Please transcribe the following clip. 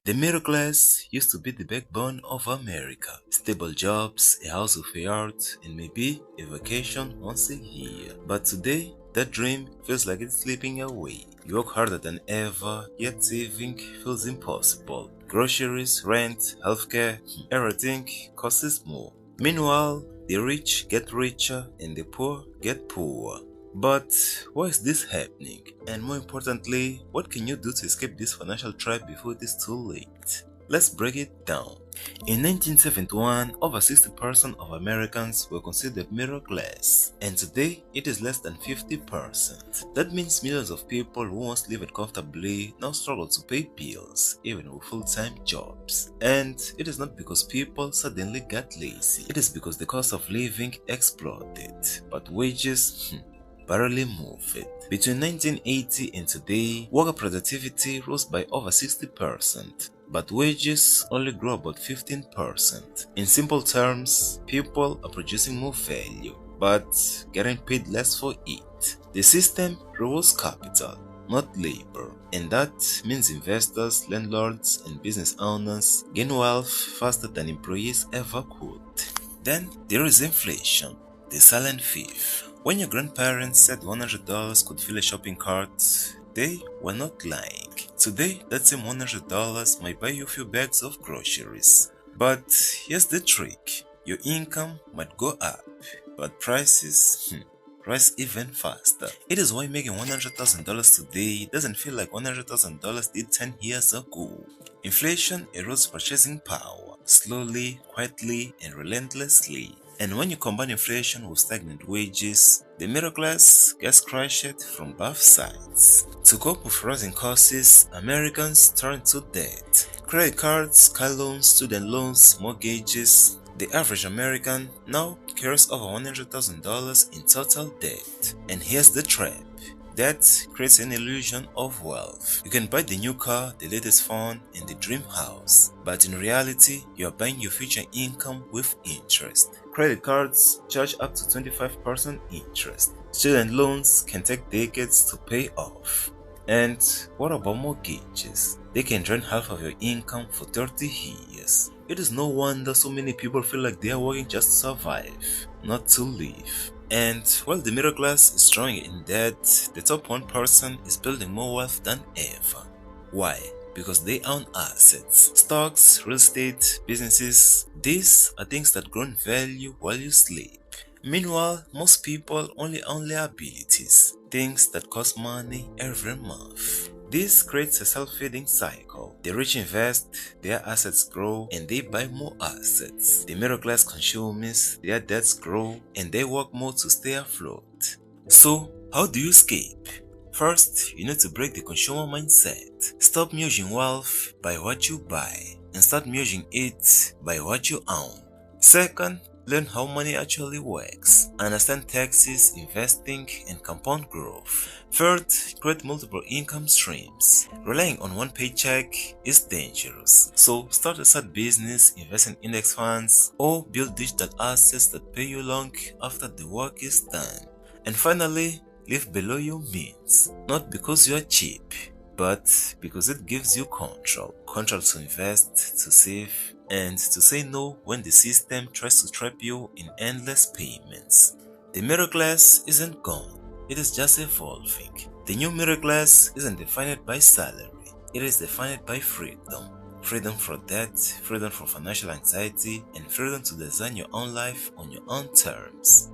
The middle class used to be the backbone of America. Stable jobs, a house of art, and maybe a vacation once a year. But today, that dream feels like it's slipping away. You work harder than ever, yet saving feels impossible. Groceries, rent, healthcare, everything costs more. Meanwhile, the rich get richer and the poor get poorer. But why is this happening? And more importantly, what can you do to escape this financial trap before it is too late? Let's break it down. In 1971, over 60% of Americans were considered middle class, and today it is less than 50%. That means millions of people who once lived comfortably now struggle to pay bills, even with full-time jobs. And it is not because people suddenly got lazy, it is because the cost of living exploded, but wages barely move it. Between 1980 and today, worker productivity rose by over 60%, but wages only grew about 15%. In simple terms, people are producing more value, but getting paid less for it. The system rewards capital, not labor, and that means investors, landlords, and business owners gain wealth faster than employees ever could. Then there is inflation, the silent thief. When your grandparents said $100 could fill a shopping cart, they were not lying. Today, that same $100 might buy you a few bags of groceries. But here's the trick. Your income might go up, but prices rise even faster. It is why making $100,000 today doesn't feel like $100,000 did 10 years ago. Inflation erodes purchasing power, slowly, quietly, and relentlessly. And when you combine inflation with stagnant wages, the middle class gets crushed from both sides. To cope with rising costs, Americans turn to debt. Credit cards, car loans, student loans, mortgages. The average American now carries over $100,000 in total debt. And here's the trap. That creates an illusion of wealth. You can buy the new car, the latest phone, and the dream house, but in reality, you are buying your future income with interest. Credit cards charge up to 25% interest. Student loans can take decades to pay off. And what about mortgages? They can drain half of your income for 30 years. It is no wonder so many people feel like they are working just to survive, not to live. And while the middle class is drawing in debt, the top 1% is building more wealth than ever. Why? Because they own assets. Stocks, real estate, businesses, these are things that grow in value while you sleep. Meanwhile, most people only own liabilities, things that cost money every month. This creates a self-feeding cycle. The rich invest, their assets grow, and they buy more assets. The middle class consumes, their debts grow, and they work more to stay afloat. So, how do you escape? First, you need to break the consumer mindset. Stop measuring wealth by what you buy, and start measuring it by what you own. Second, learn how money actually works. Understand taxes, investing, and compound growth. Third, create multiple income streams. Relying on one paycheck is dangerous. So start a side business, invest in index funds, or build digital assets that pay you long after the work is done. And finally, live below your means. Not because you are cheap, but because it gives you control. Control to invest, to save, and to say no when the system tries to trap you in endless payments. The middle class isn't gone, it is just evolving. The new middle class isn't defined by salary, it is defined by freedom. Freedom from debt, freedom from financial anxiety, and freedom to design your own life on your own terms.